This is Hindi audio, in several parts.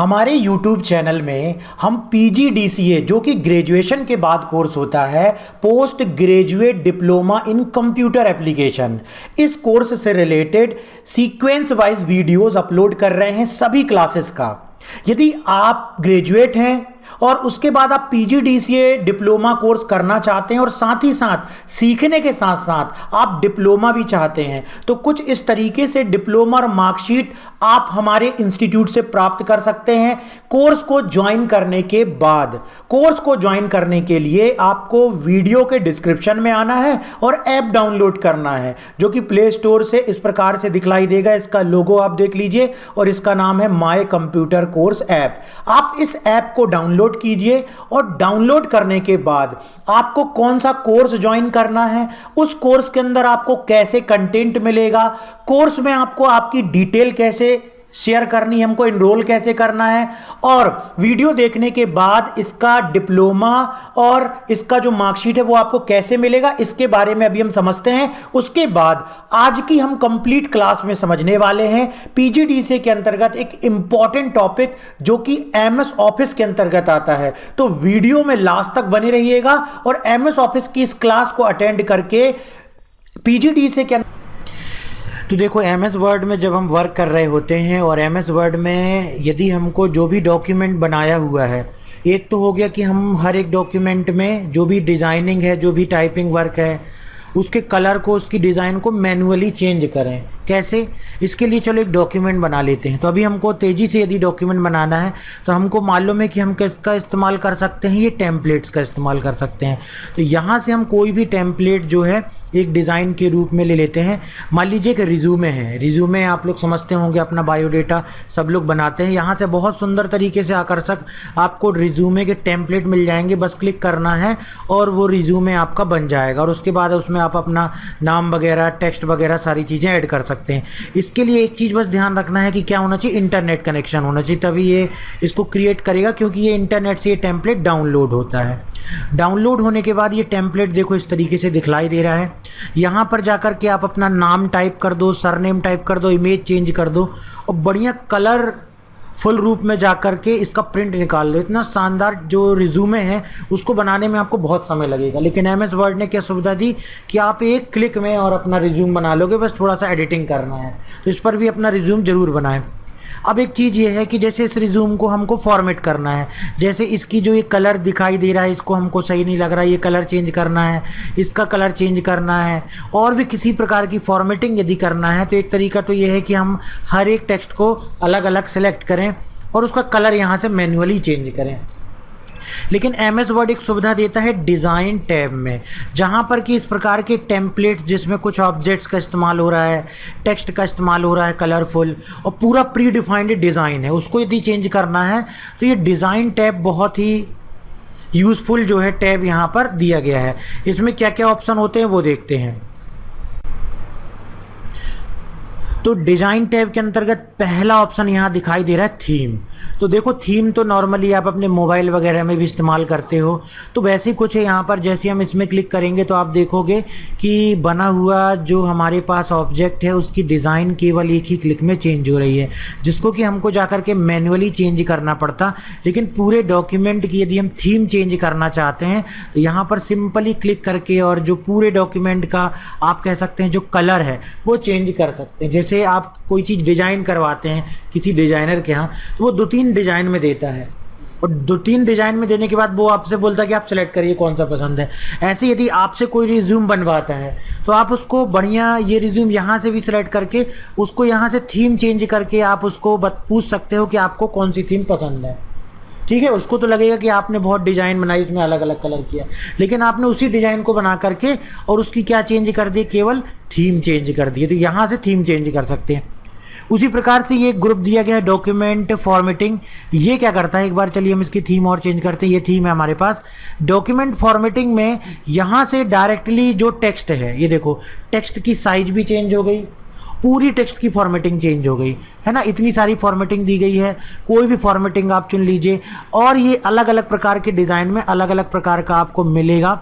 हमारे YouTube चैनल में हम PGDCA जो कि ग्रेजुएशन के बाद कोर्स होता है, post graduate diploma in computer application, इस कोर्स से related sequence wise videos upload कर रहे हैं सभी क्लासेस का। यदि आप ग्रेजुएट हैं और उसके बाद आप PGDCA डिप्लोमा कोर्स करना चाहते हैं और साथ ही साथ सीखने के साथ साथ आप डिप्लोमा भी चाहते हैं, तो कुछ इस तरीके से डिप्लोमा और मार्कशीट आप हमारे इंस्टीट्यूट से प्राप्त कर सकते हैं। कोर्स को ज्वाइन करने के बाद, कोर्स को ज्वाइन करने के लिए आपको वीडियो के डिस्क्रिप्शन में आना है और ऐप डाउनलोड करना है, जो कि प्ले स्टोर से इस प्रकार से दिखलाई देगा। इसका लोगो आप देख लीजिए और इसका नाम है माय कंप्यूटर कोर्स ऐप। आप इस ऐप को डाउनलोड कीजिए और डाउनलोड करने के बाद आपको कौन सा कोर्स ज्वाइन करना है, उस कोर्स के अंदर आपको कैसे कंटेंट मिलेगा, कोर्स में आपको आपकी डिटेल कैसे शेयर करनी है, हमको इनरोल कैसे करना है, और वीडियो देखने के बाद इसका डिप्लोमा और इसका जो मार्कशीट है वो आपको कैसे मिलेगा, इसके बारे में अभी हम समझते हैं। उसके बाद आज की हम कंप्लीट क्लास में समझने वाले हैं PGDCA के अंतर्गत एक इंपॉर्टेंट टॉपिक जो कि MS ऑफिस के अंतर्गत आता है। तो वीडियो में लास्ट तक बने रहिएगा और MS ऑफिस की इस क्लास को अटेंड करके PGDCA के तो देखो, MS वर्ड में जब हम वर्क कर रहे होते हैं और MS वर्ड में यदि हमको जो भी डॉक्यूमेंट बनाया हुआ है, एक तो हो गया कि हम हर एक डॉक्यूमेंट में जो भी डिज़ाइनिंग है, जो भी टाइपिंग वर्क है, उसके कलर को, उसकी डिज़ाइन को मैनुअली चेंज करें। कैसे? इसके लिए चलो एक डॉक्यूमेंट बना लेते हैं। तो अभी हमको तेज़ी से यदि डॉक्यूमेंट बनाना है तो हमको मालूम है कि हम किसका इस्तेमाल कर सकते हैं, ये टेम्पलेट्स का इस्तेमाल कर सकते हैं। तो यहाँ से हम कोई भी टेम्पलेट जो है एक डिज़ाइन के रूप में ले लेते हैं। मान लीजिए कि रिज्यूमे है, रिज्यूमे आप लोग समझते होंगे, अपना बायोडेटा सब लोग बनाते हैं। यहाँ से बहुत सुंदर तरीके से आकर्षक आपको रिज्यूमे के टेम्पलेट मिल जाएंगे, बस क्लिक करना है और वो रिज्यूमे आपका बन जाएगा और उसके बाद उसमें आप अपना नाम वगैरह, टेक्स्ट वगैरह सारी चीज़ें ऐड कर सकते हैं। इसके लिए एक चीज़ बस ध्यान रखना है कि क्या होना चाहिए, इंटरनेट कनेक्शन होना चाहिए, तभी ये इसको क्रिएट करेगा, क्योंकि ये इंटरनेट से ये टेम्पलेट डाउनलोड होता है। डाउनलोड होने के बाद ये टेम्पलेट देखो इस तरीके से दिखलाई दे रहा है। यहाँ पर जाकर के आप अपना नाम टाइप कर दो, सरनेम टाइप कर दो, इमेज चेंज कर दो और बढ़िया कलर फुल रूप में जाकर के इसका प्रिंट निकाल लो। इतना शानदार जो रिज्यूमे है उसको बनाने में आपको बहुत समय लगेगा, लेकिन MS वर्ड ने क्या सुविधा दी कि आप एक क्लिक में और अपना रिज्यूम बना लोगे, बस थोड़ा सा एडिटिंग करना है। तो इस पर भी अपना रिज्यूम ज़रूर बनाएं। अब एक चीज़ ये है कि जैसे इस रिज्यूम को हमको फॉर्मेट करना है, जैसे इसकी जो ये कलर दिखाई दे रहा है इसको हमको सही नहीं लग रहा है, ये कलर चेंज करना है, इसका कलर चेंज करना है, और भी किसी प्रकार की फॉर्मेटिंग यदि करना है तो एक तरीका तो ये है कि हम हर एक टेक्स्ट को अलग अलग सेलेक्ट करें और उसका कलर यहाँ से मैन्युअली चेंज करें। लेकिन MS वर्ड एक सुविधा देता है डिज़ाइन टैब में, जहाँ पर कि इस प्रकार के टेम्पलेट्स जिसमें कुछ ऑब्जेक्ट्स का इस्तेमाल हो रहा है, टेक्स्ट का इस्तेमाल हो रहा है कलरफुल, और पूरा प्री डिफाइंड डिज़ाइन है, उसको यदि चेंज करना है तो ये डिज़ाइन टैब बहुत ही यूज़फुल जो है टैब यहाँ पर दिया गया है। इसमें क्या क्या ऑप्शन होते हैं वो देखते हैं। तो डिज़ाइन टैब के अंतर्गत पहला ऑप्शन यहाँ दिखाई दे रहा है थीम। तो देखो, थीम तो नॉर्मली आप अपने मोबाइल वगैरह में भी इस्तेमाल करते हो, तो वैसे ही कुछ है यहाँ पर। जैसे हम इसमें क्लिक करेंगे तो आप देखोगे कि बना हुआ जो हमारे पास ऑब्जेक्ट है उसकी डिज़ाइन केवल एक ही क्लिक में चेंज हो रही है, जिसको कि हमको जा कर के मैनुअली चेंज करना पड़ता। लेकिन पूरे डॉक्यूमेंट की यदि हम थीम चेंज करना चाहते हैं तो यहाँ पर सिंपली क्लिक करके और जो पूरे डॉक्यूमेंट का आप कह सकते हैं जो कलर है वो चेंज कर सकते हैं। जैसे आप कोई चीज़ डिज़ाइन करवाते हैं किसी डिज़ाइनर के यहाँ, तो वो 2-3 डिज़ाइन में देता है और 2-3 डिज़ाइन में देने के बाद वो आपसे बोलता है कि आप सेलेक्ट करिए कौन सा पसंद है। ऐसे यदि आपसे कोई रिज्यूम बनवाता है तो आप उसको बढ़िया ये रिज्यूम यहाँ से भी सिलेक्ट करके उसको यहाँ से थीम चेंज करके आप उसको पूछ सकते हो कि आपको कौन सी थीम पसंद है। ठीक है, उसको तो लगेगा कि आपने बहुत डिज़ाइन बनाई, उसमें अलग अलग कलर किया, लेकिन आपने उसी डिज़ाइन को बना करके और उसकी क्या चेंज कर दी, केवल थीम चेंज कर दी। तो यहाँ से थीम चेंज कर सकते हैं। उसी प्रकार से ये ग्रुप दिया गया है डॉक्यूमेंट फॉर्मेटिंग। ये क्या करता है, एक बार चलिए हम इसकी थीम और चेंज करते हैं। ये थीम है हमारे पास डॉक्यूमेंट फॉर्मेटिंग में। यहाँ से डायरेक्टली जो टेक्स्ट है, ये देखो टेक्स्ट की साइज भी चेंज हो गई, पूरी टेक्स्ट की फॉर्मेटिंग चेंज हो गई है ना। इतनी सारी फॉर्मेटिंग दी गई है, कोई भी फॉर्मेटिंग आप चुन लीजिए और ये अलग अलग प्रकार के डिज़ाइन में अलग अलग प्रकार का आपको मिलेगा।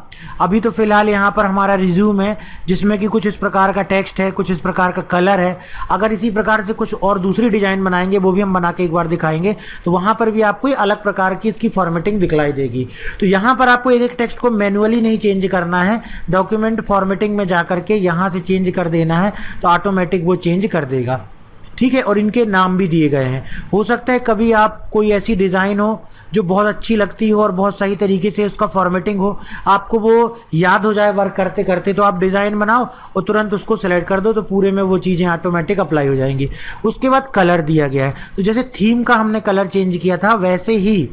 अभी तो फिलहाल यहाँ पर हमारा रिज्यूम है जिसमें कि कुछ इस प्रकार का टेक्स्ट है, कुछ इस प्रकार का कलर है। अगर इसी प्रकार से कुछ और दूसरी डिज़ाइन बनाएंगे, वो भी हम बना के एक बार दिखाएंगे, तो वहाँ पर भी आपको अलग प्रकार की इसकी फॉर्मेटिंग दिखलाई देगी। तो यहाँ पर आपको एक एक टेक्स्ट को मैनुअली नहीं चेंज करना है, डॉक्यूमेंट फॉर्मेटिंग में जा करके यहाँ से चेंज कर देना है, तो ऑटोमेटिक वो चेंज कर देगा। ठीक है, और इनके नाम भी दिए गए हैं। हो सकता है कभी आप कोई ऐसी डिज़ाइन हो जो बहुत अच्छी लगती हो और बहुत सही तरीके से उसका फॉर्मेटिंग हो, आपको वो याद हो जाए वर्क करते करते, तो आप डिज़ाइन बनाओ और तुरंत उसको सेलेक्ट कर दो, तो पूरे में वो चीज़ें ऑटोमेटिक अप्लाई हो जाएंगी। उसके बाद कलर दिया गया है, तो जैसे थीम का हमने कलर चेंज किया था, वैसे ही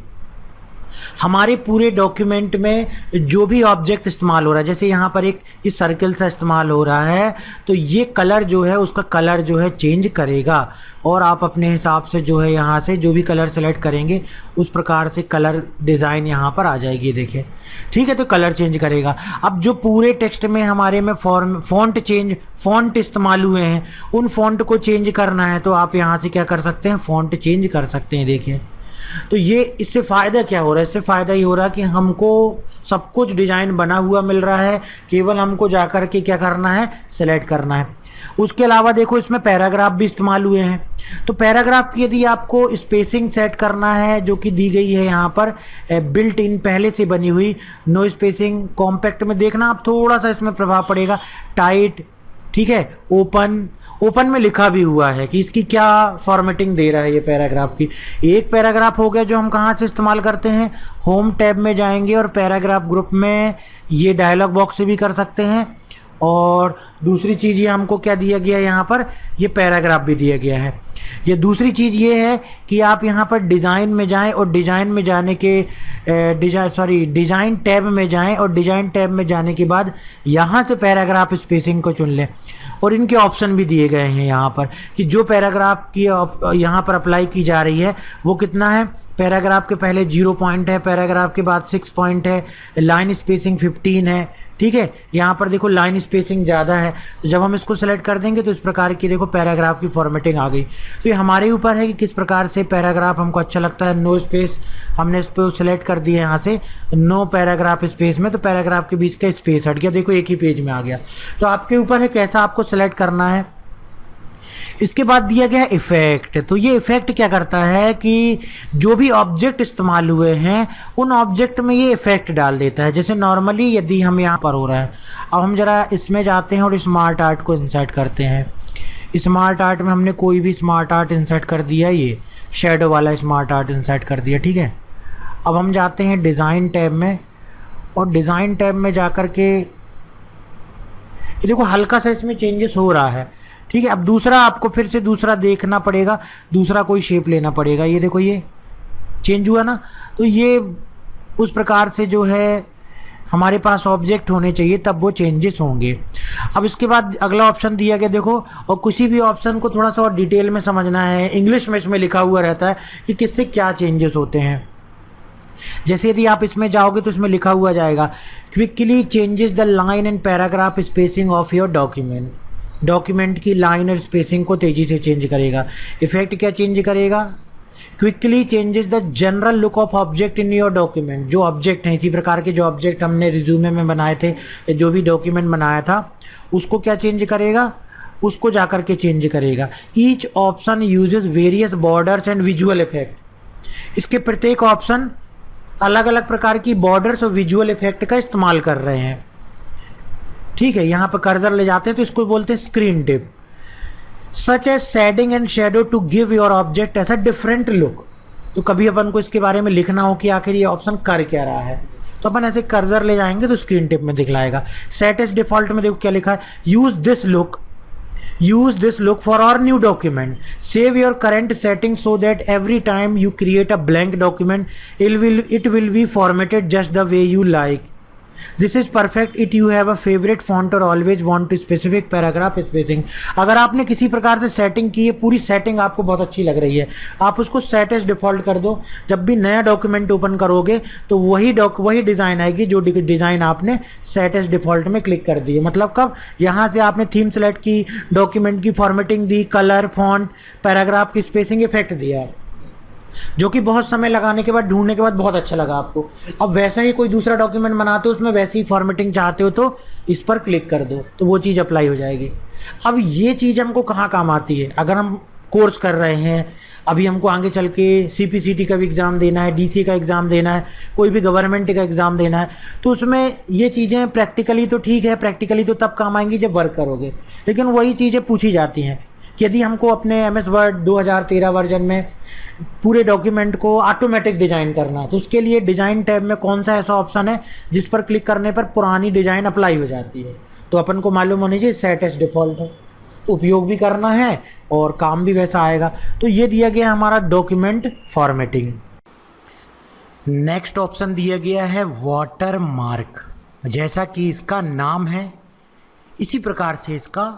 हमारे पूरे डॉक्यूमेंट में जो भी ऑब्जेक्ट इस्तेमाल हो रहा है, जैसे यहाँ पर एक इस सर्कल सा इस्तेमाल हो रहा है, तो ये कलर जो है उसका कलर जो है चेंज करेगा, और आप अपने हिसाब से जो है यहाँ से जो भी कलर सेलेक्ट करेंगे उस प्रकार से कलर डिज़ाइन यहाँ पर आ जाएगी। देखिए, ठीक है, तो कलर चेंज करेगा। अब जो पूरे टेक्स्ट में हमारे में फ़ॉन्ट इस्तेमाल हुए हैं, उन फ़ॉन्ट को चेंज करना है, तो आप यहाँ से क्या कर सकते हैं, फ़ॉन्ट चेंज कर सकते हैं। देखिए, तो ये इससे फ़ायदा क्या हो रहा है, इससे फ़ायदा ये हो रहा है कि हमको सब कुछ डिज़ाइन बना हुआ मिल रहा है, केवल हमको जा कर के क्या करना है, सेलेक्ट करना है। उसके अलावा देखो इसमें पैराग्राफ भी इस्तेमाल हुए हैं, तो पैराग्राफ की यदि आपको स्पेसिंग सेट करना है, जो कि दी गई है यहाँ पर बिल्ट इन पहले से बनी हुई, नो स्पेसिंग, कॉम्पैक्ट में देखना आप थोड़ा सा इसमें प्रभाव पड़ेगा, टाइट, ठीक है, ओपन में लिखा भी हुआ है कि इसकी क्या फॉर्मेटिंग दे रहा है ये पैराग्राफ की। एक पैराग्राफ हो गया जो हम कहाँ से इस्तेमाल करते हैं, होम टैब में जाएंगे और पैराग्राफ ग्रुप में ये डायलॉग बॉक्स से भी कर सकते हैं। और दूसरी चीज़ ये हमको क्या दिया गया है, यहाँ पर ये पैराग्राफ भी दिया गया है। ये दूसरी चीज़ ये है कि आप यहाँ पर डिज़ाइन में जाएं और डिज़ाइन में जाने के डिज़ाइन टैब में जाएं और डिज़ाइन टैब में जाने के बाद यहाँ से पैराग्राफ स्पेसिंग को चुन लें, और इनके ऑप्शन भी दिए गए हैं यहाँ पर कि जो पैराग्राफ की यहाँ पर अप्लाई की जा रही है वो कितना है। पैराग्राफ के पहले 0 पॉइंट है, पैराग्राफ के बाद 6 पॉइंट है, लाइन स्पेसिंग 15 है, ठीक है। यहाँ पर देखो लाइन स्पेसिंग ज़्यादा है, तो जब हम इसको सेलेक्ट कर देंगे तो इस प्रकार की देखो पैराग्राफ की फॉर्मेटिंग आ गई। तो ये हमारे ऊपर है कि किस प्रकार से पैराग्राफ हमको अच्छा लगता है। नो स्पेस हमने इस पर सेलेक्ट कर दिया यहाँ से, नो पैराग्राफ स्पेस में, तो पैराग्राफ के बीच का स्पेस हट गया, देखो एक ही पेज में आ गया। तो आपके ऊपर है कैसा आपको सेलेक्ट करना है। इसके बाद दिया गया इफ़ेक्ट, तो ये इफ़ेक्ट क्या करता है कि जो भी ऑब्जेक्ट इस्तेमाल हुए हैं उन ऑब्जेक्ट में ये इफ़ेक्ट डाल देता है। जैसे नॉर्मली यदि हम यहाँ पर हो रहा है, अब हम ज़रा इसमें जाते हैं और स्मार्ट आर्ट को इंसर्ट करते हैं। स्मार्ट आर्ट में हमने कोई भी स्मार्ट आर्ट इंसर्ट कर दिया, ये शेडो वाला स्मार्ट आर्ट इंसर्ट कर दिया, ठीक है। अब हम जाते हैं डिज़ाइन टैब में, और डिज़ाइन टैब में जा कर के ये देखो हल्का सा इसमें चेंजेस हो रहा है, ठीक है। अब दूसरा आपको फिर से दूसरा देखना पड़ेगा, दूसरा कोई शेप लेना पड़ेगा। ये देखो ये चेंज हुआ ना, तो ये उस प्रकार से जो है हमारे पास ऑब्जेक्ट होने चाहिए तब वो चेंजेस होंगे। अब इसके बाद अगला ऑप्शन दिया गया देखो, और किसी भी ऑप्शन को थोड़ा सा और डिटेल में समझना है, इंग्लिश में इसमें लिखा हुआ रहता है कि किससे क्या चेंजेस होते हैं। जैसे यदि आप इसमें जाओगे तो इसमें लिखा हुआ जाएगा, quickly changes the line and paragraph spacing of your document. Document की लाइन और स्पेसिंग को तेज़ी से चेंज करेगा। इफेक्ट क्या चेंज करेगा, quickly changes the general look of object in your document. जो ऑब्जेक्ट हैं इसी प्रकार के जो ऑब्जेक्ट हमने रिज्यूमे में बनाए थे, जो भी डॉक्यूमेंट बनाया था उसको क्या चेंज करेगा, उसको जाकर के चेंज करेगा। Each option uses various borders and visual effect. इसके प्रत्येक ऑप्शन अलग अलग प्रकार की बॉर्डर्स और विजुअल इफेक्ट का इस्तेमाल कर रहे हैं, ठीक है। यहाँ पर कर्सर ले जाते हैं तो इसको बोलते हैं screen tip. Such as shading and shadow to give your object as a different look. तो कभी अपन को इसके बारे में लिखना हो कि आखिर ये ऑप्शन कर क्या रहा है, तो अपन ऐसे कर्सर ले जाएंगे तो स्क्रीन टिप में दिखलाएगा। सेट एज डिफॉल्ट में देखो क्या लिखा है, use this look for our new document. Save your current settings so that every time you create a blank document, it will be formatted just the way you like. This is perfect if you have a favorite font or always want to specific paragraph spacing. अगर आपने किसी प्रकार से सेटिंग की है, पूरी सेटिंग आपको बहुत अच्छी लग रही है, आप उसको सेट एज डिफ़ॉल्ट कर दो। जब भी नया डॉक्यूमेंट ओपन करोगे तो वही डिज़ाइन आएगी जो डिज़ाइन आपने सेट एज डिफ़ॉल्ट में क्लिक कर दी है। मतलब कब यहाँ से आपने थीम सेलेक्ट की, डॉक्यूमेंट की फॉर्मेटिंग दी, कलर, फॉन्ट, पैराग्राफ की स्पेसिंग, इफेक्ट दिया, जो कि बहुत समय लगाने के बाद, ढूंढने के बाद बहुत अच्छा लगा आपको। अब वैसा ही कोई दूसरा डॉक्यूमेंट बनाते हो, उसमें वैसी ही फॉर्मेटिंग चाहते हो तो इस पर क्लिक कर दो, तो वो चीज़ अप्लाई हो जाएगी। अब ये चीज़ हमको कहाँ काम आती है, अगर हम कोर्स कर रहे हैं, अभी हमको आगे चल के CPCT का भी एग्ज़ाम देना है, DCA का एग्ज़ाम देना है, कोई भी गवर्नमेंट का एग्ज़ाम देना है, तो उसमें ये चीज़ें प्रैक्टिकली तो ठीक है, प्रैक्टिकली तो तब काम आएंगी जब वर्क करोगे, लेकिन वही चीज़ें पूछी जाती हैं कि यदि हमको अपने MS वर्ड 2013 वर्जन में पूरे डॉक्यूमेंट को ऑटोमेटिक डिज़ाइन करना है, तो उसके लिए डिज़ाइन टैब में कौन सा ऐसा ऑप्शन है जिस पर क्लिक करने पर पुरानी डिज़ाइन अप्लाई हो जाती है। तो अपन को मालूम होनी चाहिए सेट एज डिफ़ॉल्ट है, उपयोग भी करना है और काम भी वैसा आएगा। तो ये दिया गया हमारा डॉक्यूमेंट फॉर्मेटिंग। नेक्स्ट ऑप्शन दिया गया है वाटर मार्क। जैसा कि इसका नाम है इसी प्रकार से इसका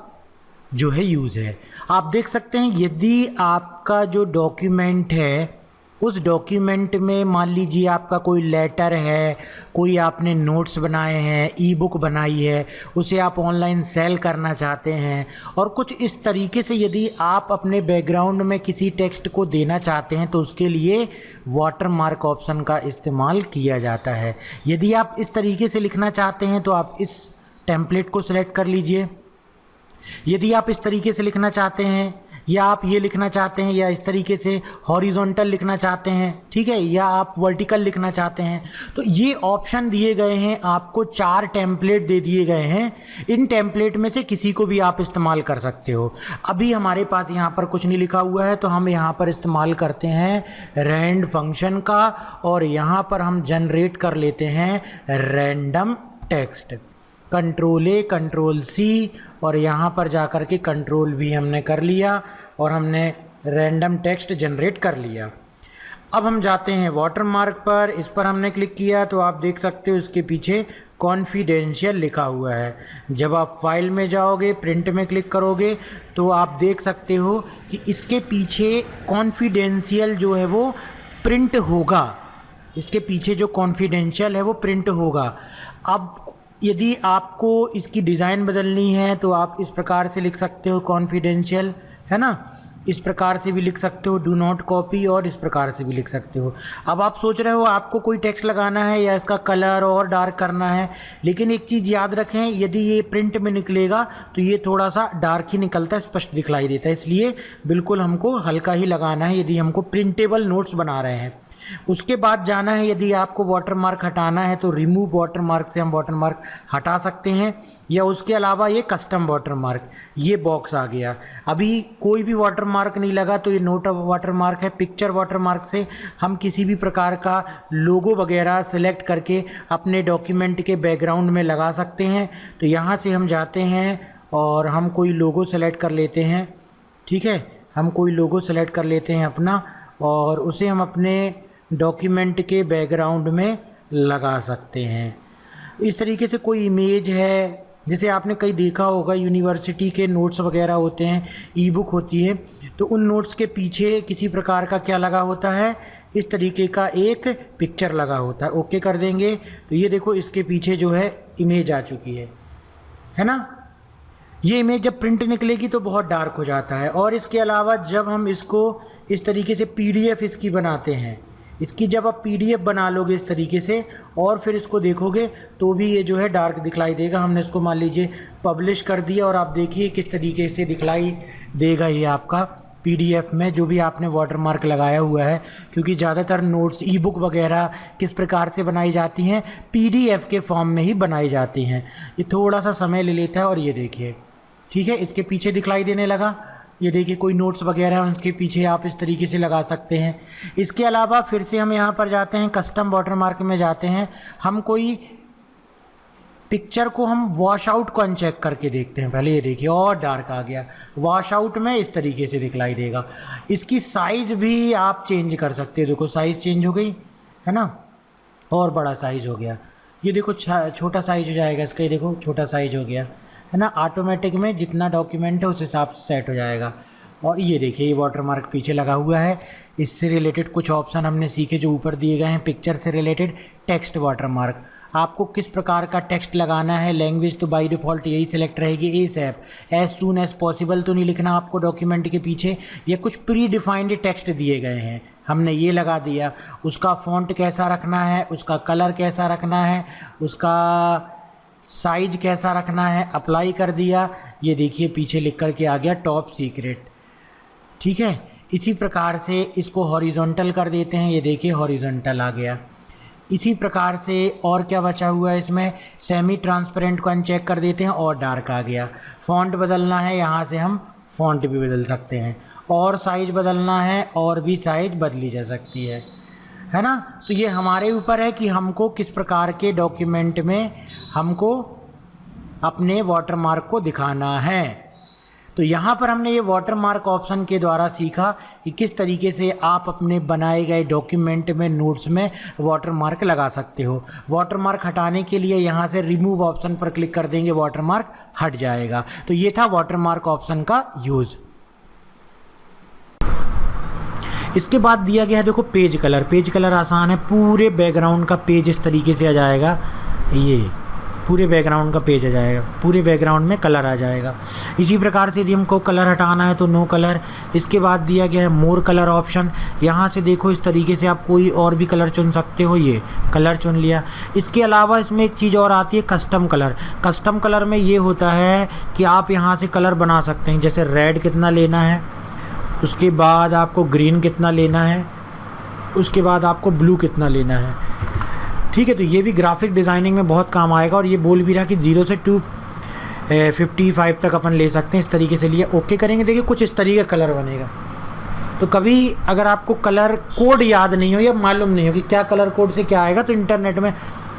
जो है यूज़ है। आप देख सकते हैं यदि आपका जो डॉक्यूमेंट है उस डॉक्यूमेंट में मान लीजिए आपका कोई लेटर है, कोई आपने नोट्स बनाए हैं, ई-बुक बनाई है, उसे आप ऑनलाइन सेल करना चाहते हैं और कुछ इस तरीके से यदि आप अपने बैकग्राउंड में किसी टेक्स्ट को देना चाहते हैं तो उसके लिए वाटर मार्क ऑप्शन का इस्तेमाल किया जाता है। यदि आप इस तरीके से लिखना चाहते हैं तो आप इस टेम्पलेट को सिलेक्ट कर लीजिए। यदि आप इस तरीके से लिखना चाहते हैं या आप ये लिखना चाहते हैं या इस तरीके से हॉरिजॉन्टल लिखना चाहते हैं, ठीक है, या आप वर्टिकल लिखना चाहते हैं, तो ये ऑप्शन दिए गए हैं। आपको 4 टेम्पलेट दे दिए गए हैं। इन टेम्पलेट में से किसी को भी आप इस्तेमाल कर सकते हो। अभी हमारे पास यहाँ पर कुछ नहीं लिखा हुआ है तो हम यहाँ पर इस्तेमाल करते हैं रैंड फंक्शन का और यहाँ पर हम जनरेट कर लेते हैं random text. Control A control C और यहाँ पर जा कर के कंट्रोल V हमने कर लिया और हमने रैंडम टेक्स्ट जनरेट कर लिया। अब हम जाते हैं वाटरमार्क पर, इस पर हमने क्लिक किया तो आप देख सकते हो इसके पीछे कॉन्फिडेंशियल लिखा हुआ है। जब आप फाइल में जाओगे, प्रिंट में क्लिक करोगे तो आप देख सकते हो कि इसके पीछे कॉन्फिडेंशियल जो है वो प्रिंट होगा। इसके पीछे जो कॉन्फिडेंशियल है वो प्रिंट होगा। अब यदि आपको इसकी डिज़ाइन बदलनी है तो आप इस प्रकार से लिख सकते हो कॉन्फिडेंशियल, है ना, इस प्रकार से भी लिख सकते हो डू नॉट कॉपी और इस प्रकार से भी लिख सकते हो। अब आप सोच रहे हो आपको कोई टेक्स्ट लगाना है या इसका कलर और डार्क करना है, लेकिन एक चीज़ याद रखें, यदि ये प्रिंट में निकलेगा तो ये थोड़ा सा डार्क ही निकलता है, स्पष्ट दिखलाई देता है, इसलिए बिल्कुल हमको हल्का ही लगाना है यदि हमको प्रिंटेबल नोट्स बना रहे हैं। उसके बाद जाना है, यदि आपको वाटरमार्क हटाना है तो रिमूव वाटरमार्क से हम वाटरमार्क हटा सकते हैं, या उसके अलावा ये कस्टम वाटरमार्क, ये बॉक्स आ गया। अभी कोई भी वाटरमार्क नहीं लगा तो ये नोट वाटरमार्क है। पिक्चर वाटरमार्क से हम किसी भी प्रकार का लोगो वगैरह सेलेक्ट करके अपने डॉक्यूमेंट के बैकग्राउंड में लगा सकते हैं। तो यहाँ से हम जाते हैं और हम कोई लोगो सेलेक्ट कर लेते हैं, ठीक है, हम कोई लोगो सेलेक्ट कर लेते हैं अपना और उसे हम अपने डॉक्यूमेंट के बैकग्राउंड में लगा सकते हैं। इस तरीके से कोई इमेज है, जैसे आपने कहीं देखा होगा यूनिवर्सिटी के नोट्स वगैरह होते हैं, ई बुक होती है, तो उन नोट्स के पीछे किसी प्रकार का क्या लगा होता है, इस तरीके का एक पिक्चर लगा होता है। ओके कर देंगे तो ये देखो इसके पीछे जो है इमेज आ चुकी है ना। ये इमेज जब प्रिंट निकलेगी तो बहुत डार्क हो जाता है। और इसके अलावा जब हम इसको इस तरीके से PDF इसकी बनाते हैं, इसकी जब आप PDF बना लोगे इस तरीके से और फिर इसको देखोगे तो भी ये जो है डार्क दिखलाई देगा। हमने इसको मान लीजिए पब्लिश कर दिया और आप देखिए किस तरीके से दिखलाई देगा ये आपका PDF में जो भी आपने वाटरमार्क लगाया हुआ है। क्योंकि ज़्यादातर नोट्स, ई बुक वगैरह किस प्रकार से बनाई जाती हैं, PDF के फॉर्म में ही बनाई जाती हैं। ये थोड़ा सा समय ले लेता है और ये देखिए, ठीक है, इसके पीछे दिखलाई देने लगा। ये देखिए कोई नोट्स वगैरह हैं उसके पीछे आप इस तरीके से लगा सकते हैं। इसके अलावा फिर से हम यहाँ पर जाते हैं, कस्टम वाटरमार्क में जाते हैं, हम कोई पिक्चर को हम वॉश आउट को अनचेक करके देखते हैं। पहले ये देखिए और डार्क आ गया, वॉश आउट में इस तरीके से दिखलाई देगा। इसकी साइज़ भी आप चेंज कर सकते हो, देखो साइज़ चेंज हो गई है ना, और बड़ा साइज़ हो गया। ये देखो छोटा साइज़ हो जाएगा इसका, ये देखो छोटा साइज़ हो गया है ना। ऑटोमेटिक में जितना डॉक्यूमेंट है उस हिसाब से सेट हो जाएगा। और ये देखिए ये वाटरमार्क पीछे लगा हुआ है। इससे रिलेटेड कुछ ऑप्शन हमने सीखे जो ऊपर दिए गए हैं। पिक्चर से रिलेटेड टेक्स्ट वाटरमार्क, आपको किस प्रकार का टेक्स्ट लगाना है। लैंग्वेज तो बाय डिफ़ॉल्ट यही सिलेक्ट रहेगी, ASAP, as soon as possible तो नहीं लिखना आपको डॉक्यूमेंट के पीछे। ये कुछ प्री डिफाइंड टेक्स्ट दिए गए हैं, हमने ये लगा दिया। उसका फ़ॉन्ट कैसा रखना है, उसका कलर कैसा रखना है, उसका साइज कैसा रखना है, अप्लाई कर दिया। ये देखिए पीछे लिख कर के आ गया टॉप सीक्रेट। ठीक है, इसी प्रकार से इसको हॉरिजॉन्टल कर देते हैं। ये देखिए हॉरिजॉन्टल आ गया। इसी प्रकार से और क्या बचा हुआ है इसमें, सेमी ट्रांसपेरेंट को अनचेक कर देते हैं और डार्क आ गया। फ़ॉन्ट बदलना है, यहाँ से हम फ़ॉन्ट भी बदल सकते हैं, और साइज़ बदलना है और भी साइज़ बदली जा सकती है ना। तो ये हमारे ऊपर है कि हमको किस प्रकार के डॉक्यूमेंट में हमको अपने वाटरमार्क को दिखाना है। तो यहाँ पर हमने ये वाटरमार्क ऑप्शन के द्वारा सीखा कि किस तरीके से आप अपने बनाए गए डॉक्यूमेंट में, नोट्स में वाटरमार्क लगा सकते हो। वाटरमार्क हटाने के लिए यहाँ से रिमूव ऑप्शन पर क्लिक कर देंगे, वाटरमार्क हट जाएगा। तो ये था वाटरमार्क ऑप्शन का यूज़। इसके बाद दिया गया है देखो पेज कलर। पेज कलर आसान है, पूरे बैकग्राउंड का पेज इस तरीके से आ जाएगा। ये पूरे बैकग्राउंड का पेज आ जाएगा, पूरे बैकग्राउंड में कलर आ जाएगा। इसी प्रकार से यदि हमको कलर हटाना है तो नो कलर। इसके बाद दिया गया है मोर कलर ऑप्शन। यहाँ से देखो इस तरीके से आप कोई और भी कलर चुन सकते हो। ये कलर चुन लिया। इसके अलावा इसमें एक चीज़ और आती है कस्टम कलर। कस्टम कलर में ये होता है कि आप यहाँ से कलर बना सकते हैं, जैसे रेड कितना लेना है, उसके बाद आपको ग्रीन कितना लेना है, उसके बाद आपको ब्लू कितना लेना है। ठीक है, तो ये भी ग्राफिक डिज़ाइनिंग में बहुत काम आएगा। और ये बोल भी रहा कि 0 से 255 तक अपन ले सकते हैं। इस तरीके से लिए ओके करेंगे, देखिए कुछ इस तरीके का कलर बनेगा। तो कभी अगर आपको कलर कोड याद नहीं हो या मालूम नहीं हो कि क्या कलर कोड से क्या आएगा, तो इंटरनेट में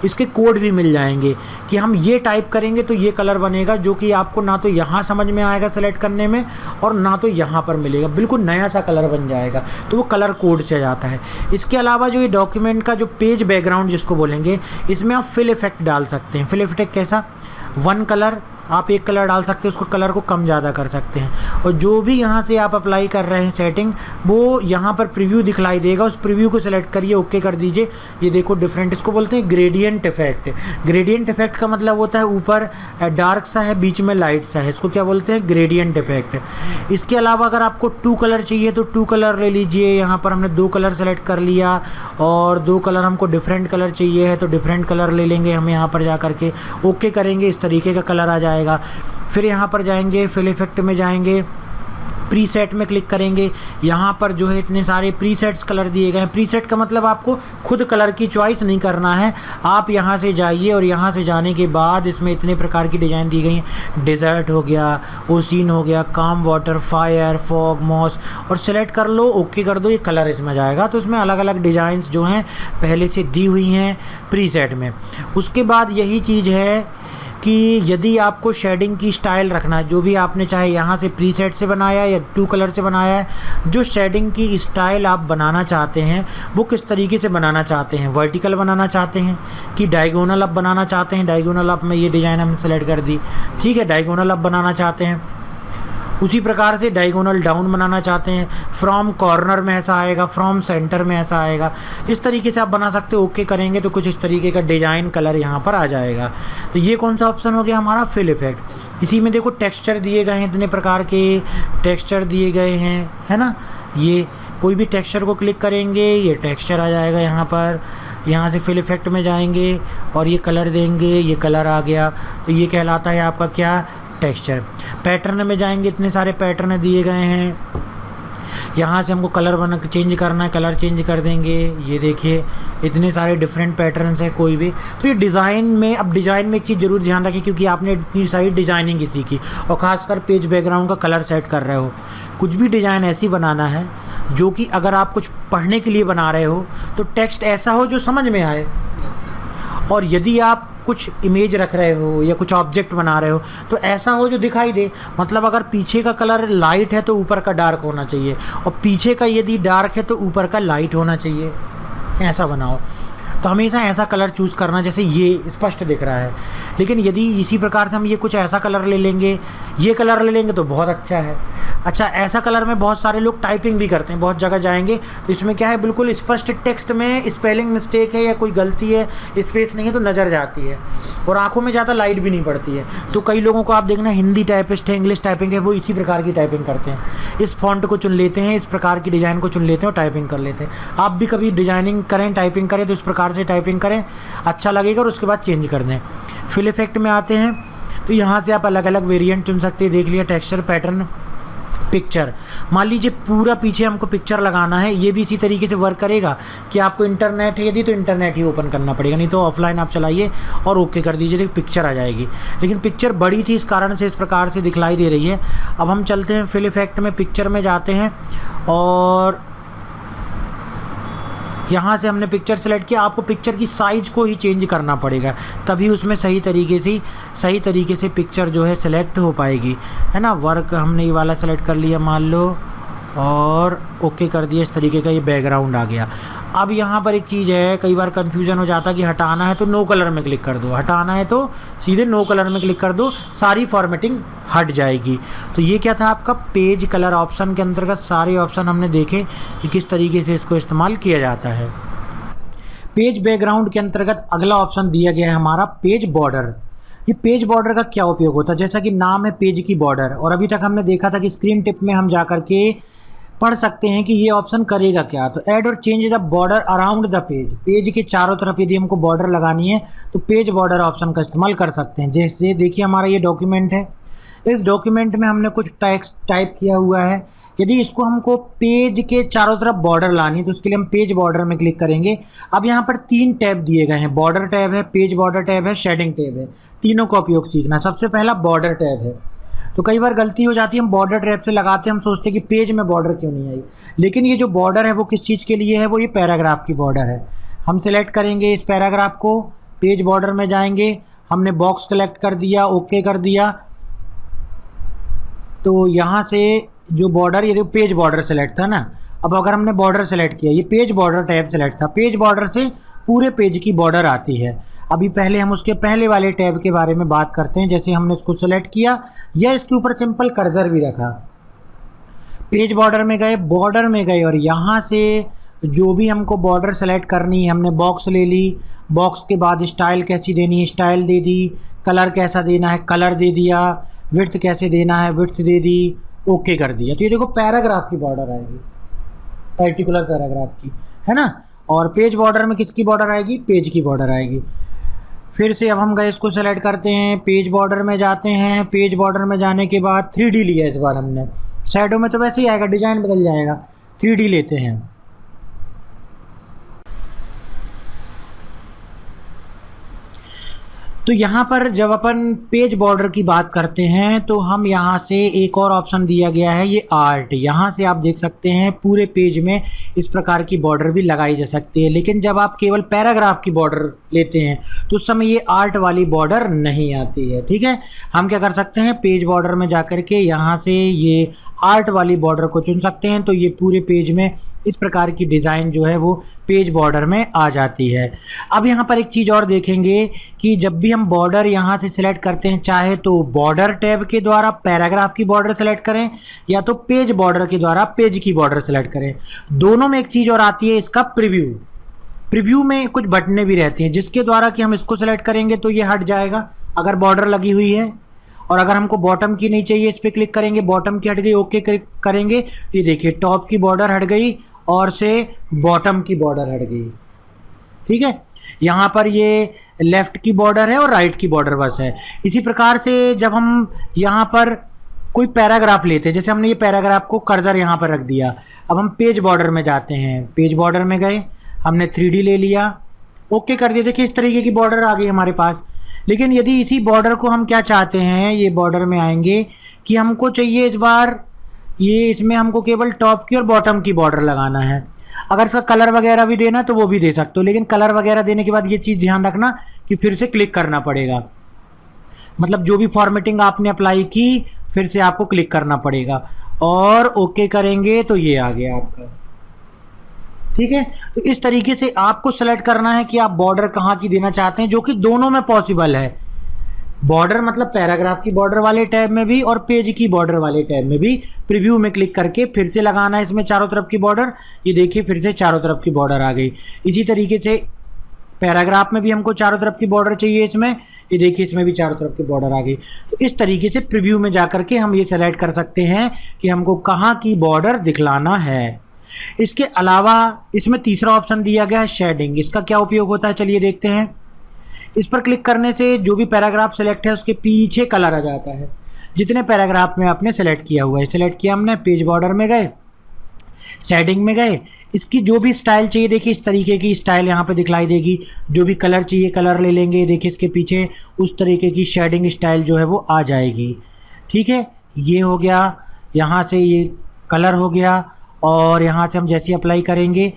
इसके कोड भी मिल जाएंगे कि हम ये टाइप करेंगे तो ये कलर बनेगा, जो कि आपको ना तो यहाँ समझ में आएगा सेलेक्ट करने में और ना तो यहाँ पर मिलेगा, बिल्कुल नया सा कलर बन जाएगा। तो वो कलर कोड से जाता है। इसके अलावा जो ये डॉक्यूमेंट का जो पेज बैकग्राउंड जिसको बोलेंगे, इसमें आप फिल इफेक्ट डाल सकते हैं। फिल इफेक्ट कैसा, वन कलर आप एक कलर डाल सकते हैं, उसको कलर को कम ज़्यादा कर सकते हैं। और जो भी यहाँ से आप अप्लाई कर रहे हैं सेटिंग, वो यहाँ पर प्रीव्यू दिखलाई देगा। उस प्रीव्यू को सिलेक्ट करिए, ओके कर दीजिए। ये देखो डिफरेंट, इसको बोलते हैं ग्रेडियंट इफेक्ट। ग्रेडियंट इफेक्ट का मतलब होता है ऊपर डार्क सा है, बीच में लाइट सा है, इसको क्या बोलते हैं, ग्रेडियंट इफेक्ट। इसके अलावा अगर आपको 2 कलर चाहिए तो 2 कलर ले लीजिए। यहाँ पर हमने 2 कलर सेलेक्ट कर लिया, और 2 कलर हमको डिफरेंट कलर चाहिए है तो डिफरेंट कलर ले लेंगे हम। यहाँ पर जा करके ओके करेंगे, इस तरीके का कलर आ जाएगा। फिर यहाँ पर जाएंगे, फिल इफेक्ट में जाएंगे, प्रीसेट में क्लिक करेंगे। यहाँ पर जो है इतने सारे प्रीसेट्स कलर दिए गए हैं। प्रीसेट का मतलब आपको खुद कलर की चॉइस नहीं करना है, आप यहाँ से जाइए और यहाँ से जाने के बाद इसमें इतने प्रकार की डिज़ाइन दी गई हैं। डेजर्ट हो गया, ओसीन हो गया, काम वाटर, फायर, फॉग, मॉस, और सेलेक्ट कर लो, ओके कर दो, ये कलर इसमें जाएगा। तो इसमें अलग अलग डिज़ाइंस जो हैं पहले से दी हुई हैं प्रीसेट में। उसके बाद यही चीज़ है कि यदि आपको शेडिंग की स्टाइल रखना है, जो भी आपने चाहे यहाँ से प्रीसेट से बनाया या 2 कलर से बनाया है, जो शेडिंग की स्टाइल आप बनाना चाहते हैं वो किस तरीके से बनाना चाहते हैं, वर्टिकल बनाना चाहते हैं कि डायगोनल अप बनाना चाहते हैं। डायगोनल अप में ये डिज़ाइन हमने सेलेक्ट कर दी, ठीक है। डायगोनल अप बनाना चाहते हैं, उसी प्रकार से डायगोनल डाउन बनाना चाहते हैं, फ्रॉम कॉर्नर में ऐसा आएगा, फ्रॉम सेंटर में ऐसा आएगा। इस तरीके से आप बना सकते हो। ओके करेंगे तो कुछ इस तरीके का डिज़ाइन कलर यहाँ पर आ जाएगा। तो ये कौन सा ऑप्शन हो गया हमारा, फिल इफेक्ट। इसी में देखो टेक्सचर दिए गए हैं, इतने प्रकार के टेक्सचर दिए गए हैं, है ना। ये कोई भी टेक्सचर को क्लिक करेंगे, ये टेक्सचर आ जाएगा यहाँ पर। यहाँ से फिल इफेक्ट में जाएंगे और ये कलर देंगे, ये कलर आ गया। तो ये कहलाता है आपका क्या, टेक्सचर। पैटर्न में जाएंगे, इतने सारे पैटर्न दिए गए हैं। यहाँ से हमको कलर चेंज करना है, कलर चेंज कर देंगे। ये देखिए इतने सारे डिफरेंट पैटर्न्स हैं कोई भी। तो ये डिज़ाइन में, अब डिज़ाइन में एक चीज़ ज़रूर ध्यान रखिए, क्योंकि आपने इतनी सारी डिज़ाइनिंग सीखी और ख़ासकर पेज बैकग्राउंड का कलर सेट कर रहे हो। कुछ भी डिज़ाइन ऐसी बनाना है जो कि अगर आप कुछ पढ़ने के लिए बना रहे हो तो टेक्स्ट ऐसा हो जो समझ में आए, और यदि आप कुछ इमेज रख रहे हो या कुछ ऑब्जेक्ट बना रहे हो तो ऐसा हो जो दिखाई दे। मतलब अगर पीछे का कलर लाइट है तो ऊपर का डार्क होना चाहिए, और पीछे का यदि डार्क है तो ऊपर का लाइट होना चाहिए, ऐसा बनाओ। तो हमेशा ऐसा कलर चूज़ करना जैसे ये स्पष्ट दिख रहा है। लेकिन यदि इसी प्रकार से हम ये कुछ ऐसा कलर ले लेंगे, ये कलर ले लेंगे तो बहुत अच्छा है। अच्छा, ऐसा कलर में बहुत सारे लोग टाइपिंग भी करते हैं, बहुत जगह जाएंगे तो इसमें क्या है, बिल्कुल स्पष्ट टेक्स्ट में स्पेलिंग मिस्टेक है या कोई गलती है, स्पेस नहीं है तो नज़र जाती है और आंखों में ज़्यादा लाइट भी नहीं पड़ती है। तो कई लोगों को आप देखना, हिंदी टाइपिस्ट है, इंग्लिश टाइपिंग है, वो इसी प्रकार की टाइपिंग करते हैं, इस फॉन्ट को चुन लेते हैं, इस प्रकार की डिज़ाइन को चुन लेते हैं और टाइपिंग कर लेते हैं। आप भी कभी डिज़ाइनिंग करें, टाइपिंग करें तो इस प्रकार से टाइपिंग करें, अच्छा लगेगा और उसके बाद चेंज कर दें। फिल इफेक्ट में आते हैं तो यहाँ से आप अलग अलग वेरिएंट चुन सकते हैं। देख लिया, टेक्सचर, पैटर्न, पिक्चर। मान लीजिए पूरा पीछे हमको पिक्चर लगाना है, ये भी इसी तरीके से वर्क करेगा कि आपको इंटरनेट है यदि तो इंटरनेट ही ओपन करना पड़ेगा, नहीं तो ऑफलाइन आप चलाइए और ओके कर दीजिए, देखिए पिक्चर आ जाएगी। लेकिन पिक्चर बड़ी थी इस कारण से इस प्रकार से दिखलाई दे रही है। अब हम चलते हैं फिल इफेक्ट में, पिक्चर में जाते हैं और यहाँ से हमने पिक्चर सेलेक्ट किया। आपको पिक्चर की साइज़ को ही चेंज करना पड़ेगा, तभी उसमें सही तरीके से पिक्चर जो है सेलेक्ट हो पाएगी, है ना। वर्क हमने ये वाला सेलेक्ट कर लिया मान लो और ओके कर दिया, इस तरीके का ये बैकग्राउंड आ गया। अब यहाँ पर एक चीज़ है, कई बार कन्फ्यूज़न हो जाता है कि हटाना है तो नो कलर में क्लिक कर दो, हटाना है तो सीधे नो कलर में क्लिक कर दो, सारी फॉर्मेटिंग हट जाएगी। तो ये क्या था आपका पेज कलर ऑप्शन के अंतर्गत सारे ऑप्शन हमने देखे कि किस तरीके से इसको इस्तेमाल किया जाता है। पेज बैकग्राउंड के अंतर्गत अगला ऑप्शन दिया गया है हमारा पेज बॉर्डर। ये पेज बॉर्डर का क्या उपयोग होता है, जैसा कि नाम है पेज की बॉर्डर, और अभी तक हमने देखा था कि स्क्रीन टिप में हम जा कर के पढ़ सकते हैं कि ये ऑप्शन करेगा क्या। तो ऐड और change the border around the page, page के चारों तरफ यदि हमको बॉर्डर लगानी है तो पेज बॉर्डर ऑप्शन का इस्तेमाल कर सकते हैं। जैसे देखिए हमारा ये डॉक्यूमेंट है, इस डॉक्यूमेंट में हमने कुछ टेक्स्ट टाइप किया हुआ है, यदि इसको हमको पेज के चारों तरफ बॉर्डर लानी है तो उसके लिए हम पेज बॉर्डर में क्लिक करेंगे। अब यहाँ पर 3 टैब दिए गए हैं, बॉर्डर टैब है, पेज बॉर्डर टैब है, शेडिंग टैब है, तीनों का उपयोग सीखना। सबसे पहला बॉर्डर टैब है। तो कई बार गलती हो जाती है, हम बॉर्डर टैब से लगाते हैं, हम सोचते हैं कि पेज में बॉर्डर क्यों नहीं आई, लेकिन ये जो बॉर्डर है वो किस चीज़ के लिए है, वो ये पैराग्राफ की बॉर्डर है। हम सिलेक्ट करेंगे इस पैराग्राफ को, पेज बॉर्डर में जाएंगे, हमने बॉक्स सेलेक्ट कर दिया, ओके कर दिया, तो यहाँ से जो बॉर्डर, ये पेज बॉर्डर सेलेक्ट था ना, अब अगर हमने बॉर्डर सेलेक्ट किया, ये पेज बॉर्डर टैब सेलेक्ट था, पेज बॉर्डर से पूरे पेज की बॉर्डर आती है। अभी पहले हम उसके पहले वाले टैब के बारे में बात करते हैं। जैसे हमने इसको सेलेक्ट किया या इसके ऊपर सिंपल कर्सर भी रखा, पेज बॉर्डर में गए, बॉर्डर में गए और यहाँ से जो भी हमको बॉर्डर सेलेक्ट करनी है, हमने बॉक्स ले ली, बॉक्स के बाद स्टाइल कैसी देनी है, स्टाइल दे दी, कलर कैसा देना है, कलर दे दिया, विड्थ कैसे देना है, विड्थ दे दी, ओके कर दिया। तो ये देखो पैराग्राफ की बॉर्डर आएगी, पर्टिकुलर पैराग्राफ की, है ना। और पेज बॉर्डर में किसकी बॉर्डर आएगी, पेज की बॉर्डर आएगी। फिर से अब हम गए, इसको सेलेक्ट करते हैं, पेज बॉर्डर में जाते हैं, पेज बॉर्डर में जाने के बाद 3D लिया इस बार हमने, शैडो में तो वैसे ही आएगा, डिज़ाइन बदल जाएगा, 3D लेते हैं। तो यहाँ पर जब अपन पेज बॉर्डर की बात करते हैं तो हम यहाँ से एक और ऑप्शन दिया गया है, ये आर्ट। यहाँ से आप देख सकते हैं पूरे पेज में इस प्रकार की बॉर्डर भी लगाई जा सकती है, लेकिन जब आप केवल पैराग्राफ की बॉर्डर लेते हैं तो उस समय ये आर्ट वाली बॉर्डर नहीं आती है। ठीक है, हम क्या कर सकते हैं, पेज बॉर्डर में जा कर के यहाँ से ये आर्ट वाली बॉर्डर को चुन सकते हैं, तो ये पूरे पेज में इस प्रकार की डिज़ाइन जो है वो पेज बॉर्डर में आ जाती है। अब यहाँ पर एक चीज़ और देखेंगे कि जब भी हम बॉर्डर यहाँ से सिलेक्ट करते हैं, चाहे तो बॉर्डर टैब के द्वारा पैराग्राफ की बॉर्डर सेलेक्ट करें या तो पेज बॉर्डर के द्वारा पेज की बॉर्डर सेलेक्ट करें, दोनों में एक चीज़ और आती है, इसका प्रीव्यू। प्रीव्यू में कुछ बटनें भी रहती हैं जिसके द्वारा कि हम इसको सेलेक्ट करेंगे तो ये हट जाएगा अगर बॉर्डर लगी हुई है, और अगर हमको बॉटम की नहीं चाहिए, इस पर क्लिक करेंगे, बॉटम की हट गई, ओके करेंगे, ये देखिए टॉप की बॉर्डर हट गई और से बॉटम की बॉर्डर हट गई। ठीक है, यहाँ पर ये लेफ़्ट की बॉर्डर है और राइट की बॉर्डर बस है। इसी प्रकार से जब हम यहाँ पर कोई पैराग्राफ लेते हैं, जैसे हमने ये पैराग्राफ को कर्सर यहाँ पर रख दिया, अब हम पेज बॉर्डर में जाते हैं, पेज बॉर्डर में गए, हमने 3D ले लिया, ओके कर दिया, देखिए इस तरीके की बॉर्डर आ गई हमारे पास। लेकिन यदि इसी बॉर्डर को हम क्या चाहते हैं, ये बॉर्डर में आएंगे कि हमको चाहिए इस बार ये, इसमें हमको केवल टॉप की और बॉटम की बॉर्डर लगाना है। अगर इसका कलर वगैरह भी देना तो वो भी दे सकते हो, लेकिन कलर वगैरह देने के बाद ये चीज़ ध्यान रखना कि फिर से क्लिक करना पड़ेगा, मतलब जो भी फॉर्मेटिंग आपने अप्लाई की फिर से आपको क्लिक करना पड़ेगा और ओके करेंगे तो ये आ गया आपका। ठीक है, तो इस तरीके से आपको सेलेक्ट करना है कि आप बॉर्डर कहाँ की देना चाहते हैं, जो कि दोनों में पॉसिबल है। बॉर्डर मतलब पैराग्राफ की बॉर्डर वाले टैब में भी और पेज की बॉर्डर वाले टैब में भी प्रीव्यू में क्लिक करके फिर से लगाना है इसमें चारों तरफ की बॉर्डर। ये देखिए फिर से चारों तरफ की बॉर्डर आ गई। इसी तरीके से पैराग्राफ में भी हमको चारों तरफ की बॉर्डर चाहिए इसमें, ये देखिए इसमें भी चारों तरफ की बॉर्डर आ गई। तो इस तरीके से प्रीव्यू में जा करके हम ये सेलेक्ट कर सकते हैं कि हमको कहाँ की बॉर्डर दिखलाना है। इसके अलावा इसमें तीसरा ऑप्शन दिया गया है शेडिंग। इसका क्या उपयोग होता है चलिए देखते हैं। इस पर क्लिक करने से जो भी पैराग्राफ सेलेक्ट है उसके पीछे कलर आ जाता है जितने पैराग्राफ में आपने सेलेक्ट किया हुआ है। सेलेक्ट किया हमने, पेज बॉर्डर में गए, शेडिंग में गए, इसकी जो भी स्टाइल चाहिए देखिए इस तरीके की स्टाइल यहाँ पे दिखलाई देगी। जो भी कलर चाहिए कलर ले लेंगे, देखिए इसके पीछे उस तरीके की शेडिंग स्टाइल जो है वो आ जाएगी। ठीक है, ये हो गया, यहाँ से ये कलर हो गया और यहाँ से हम जैसे अप्लाई करेंगे,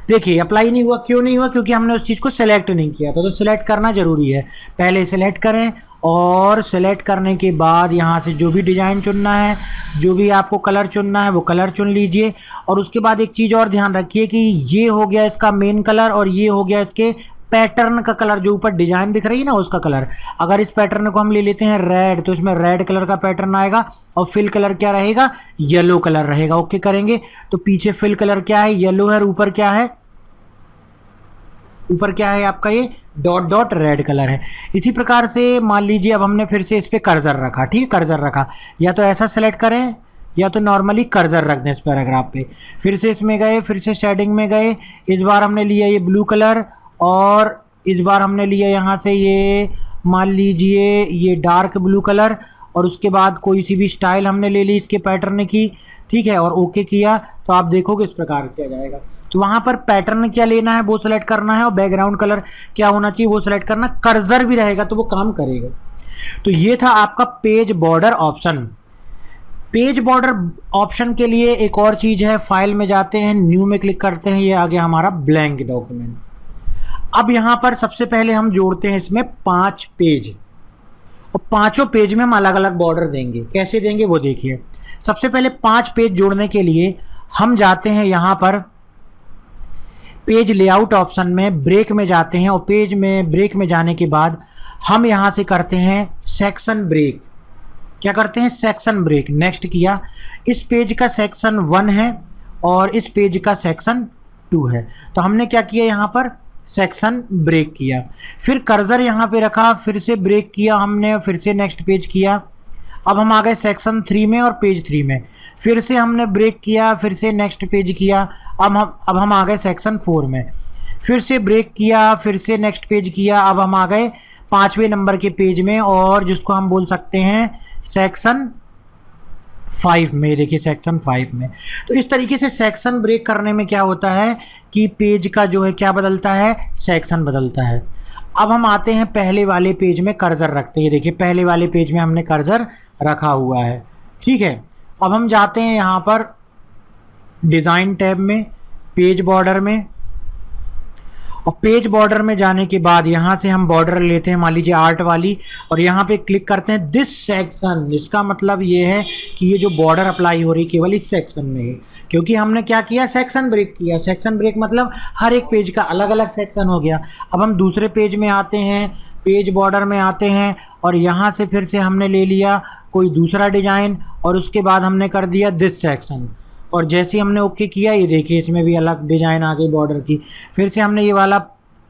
देखिए अप्लाई नहीं हुआ। क्यों नहीं हुआ? क्योंकि हमने उस चीज़ को सेलेक्ट नहीं किया था। तो सेलेक्ट करना ज़रूरी है। पहले सेलेक्ट करें और सेलेक्ट करने के बाद यहाँ से जो भी डिज़ाइन चुनना है, जो भी आपको कलर चुनना है वो कलर चुन लीजिए। और उसके बाद एक चीज़ और ध्यान रखिए कि ये हो गया इसका मेन कलर और ये हो गया इसके पैटर्न का कलर, जो ऊपर डिज़ाइन दिख रही है ना उसका कलर। अगर इस पैटर्न को हम ले लेते हैं रेड, तो इसमें रेड कलर का पैटर्न आएगा और फिल कलर क्या रहेगा? येलो कलर रहेगा। ओके करेंगे तो पीछे फिल कलर क्या है? येलो है। और ऊपर क्या है? ऊपर क्या है आपका? ये डॉट डॉट रेड कलर है। इसी प्रकार से मान लीजिए अब हमने फिर से इस पर कर्सर रखा। ठीक है, कर्सर रखा, या तो ऐसा सेलेक्ट करें या तो नॉर्मली कर्सर रख दें इस पैराग्राफ पे। फिर से इसमें गए, फिर से शेडिंग में गए, इस बार हमने लिया ये ब्लू कलर और इस बार हमने लिया यहाँ से ये मान लीजिए ये डार्क ब्लू कलर और उसके बाद कोई सी भी स्टाइल हमने ले ली इसके पैटर्न की। ठीक है, और ओके किया तो आप देखोगे इस प्रकार से आ जाएगा। तो वहाँ पर पैटर्न क्या लेना है वो सेलेक्ट करना है और बैकग्राउंड कलर क्या होना चाहिए वो सेलेक्ट करना। कर्सर भी रहेगा तो वो काम करेगा। तो ये था आपका page border option. Page border option के लिए एक और चीज़ है, फाइल में जाते हैं, न्यू में क्लिक करते हैं, ये आ गया हमारा ब्लैंक डॉक्यूमेंट। अब यहाँ पर सबसे पहले हम जोड़ते हैं इसमें 5 पेज और पांचों पेज में हम अलग अलग बॉर्डर देंगे। कैसे देंगे वो देखिए। सबसे पहले 5 पेज जोड़ने के लिए हम जाते हैं यहाँ पर पेज लेआउट ऑप्शन में, ब्रेक में जाते हैं और पेज में ब्रेक में जाने के बाद हम यहाँ से करते हैं सेक्शन ब्रेक। क्या करते हैं? Section break. नेक्स्ट किया, इस पेज का सेक्शन 1 है और इस पेज का सेक्शन 2 है। तो हमने क्या किया यहाँ पर? सेक्शन ब्रेक किया। फिर कर्सर यहाँ पे रखा, फिर से ब्रेक किया हमने, फिर से नेक्स्ट पेज किया। अब हम आ गए सेक्शन 3 में और पेज 3 में। फिर से हमने ब्रेक किया, फिर से नेक्स्ट पेज किया। अब हम आ गए सेक्शन 4 में। फिर से ब्रेक किया, फिर से नेक्स्ट पेज किया। अब हम आ गए 5वें नंबर के पेज में और जिसको हम बोल सकते हैं सेक्शन 5 में। देखिए सेक्शन 5 में। तो इस तरीके से सेक्शन ब्रेक करने में क्या होता है कि पेज का जो है क्या बदलता है? सेक्शन बदलता है। अब हम आते हैं पहले वाले पेज में, कर्सर रखते हैं। देखिए पहले वाले पेज में हमने कर्सर रखा हुआ है। ठीक है, अब हम जाते हैं यहाँ पर डिज़ाइन टैब में, पेज बॉर्डर में, और पेज बॉर्डर में जाने के बाद यहाँ से हम बॉर्डर लेते हैं, मान लीजिए आर्ट वाली, और यहाँ पे क्लिक करते हैं दिस सेक्शन। इसका मतलब ये है कि ये जो बॉर्डर अप्लाई हो रही केवल इस सेक्शन में है, क्योंकि हमने क्या किया? सेक्शन ब्रेक किया। सेक्शन ब्रेक मतलब हर एक पेज का अलग अलग सेक्शन हो गया। अब हम दूसरे पेज में आते हैं, पेज बॉर्डर में आते हैं और यहाँ से फिर से हमने ले लिया कोई दूसरा डिज़ाइन और उसके बाद हमने कर दिया दिस सेक्शन। और जैसे हमने ओके किया, ये देखिए इसमें भी अलग डिज़ाइन आ गई बॉर्डर की। फिर से हमने ये वाला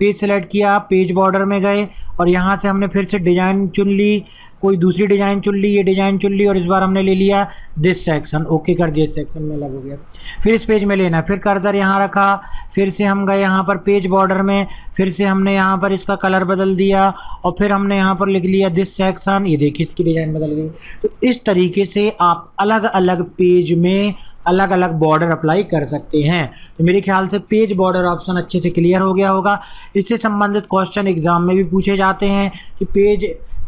पेज सेलेक्ट किया, पेज बॉर्डर में गए और यहाँ से हमने फिर से डिज़ाइन चुन ली, कोई दूसरी डिज़ाइन चुन ली, ये डिज़ाइन चुन ली और इस बार हमने ले लिया दिस सेक्शन। ओके कर दिया, सेक्शन में अलग हो गया। फिर इस पेज में लेना, फिर कर्सर यहाँ रखा, फिर से हम गए यहाँ पर पेज बॉर्डर में, फिर से हमने यहाँ पर इसका कलर बदल दिया और फिर हमने यहाँ पर लिख लिया दिस सेक्शन। ये देखिए इसकी डिज़ाइन बदल गई। तो इस तरीके से आप अलग अलग पेज में अलग अलग बॉर्डर अप्लाई कर सकते हैं। तो मेरे ख्याल से पेज बॉर्डर ऑप्शन अच्छे से क्लियर हो गया होगा। इससे संबंधित क्वेश्चन एग्जाम में भी पूछे जाते हैं कि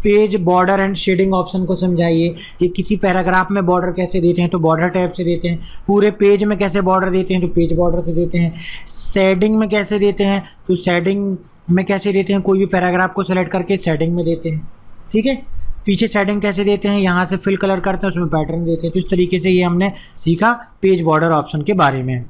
page border and shading option को समझाइए। ये किसी पैराग्राफ में बॉर्डर कैसे देते हैं? तो बॉर्डर टैब से देते हैं। पूरे पेज में कैसे बॉर्डर देते हैं? तो पेज बॉर्डर से देते हैं। शेडिंग में कैसे देते हैं? तो शेडिंग में कैसे देते हैं? कोई भी पैराग्राफ को सेलेक्ट करके शेडिंग में देते हैं। ठीक है, पीछे शेडिंग कैसे देते हैं? यहाँ से फिल कलर करते हैं, उसमें पैटर्न देते हैं। तो इस तरीके से ये हमने सीखा पेज बॉर्डर ऑप्शन के बारे में।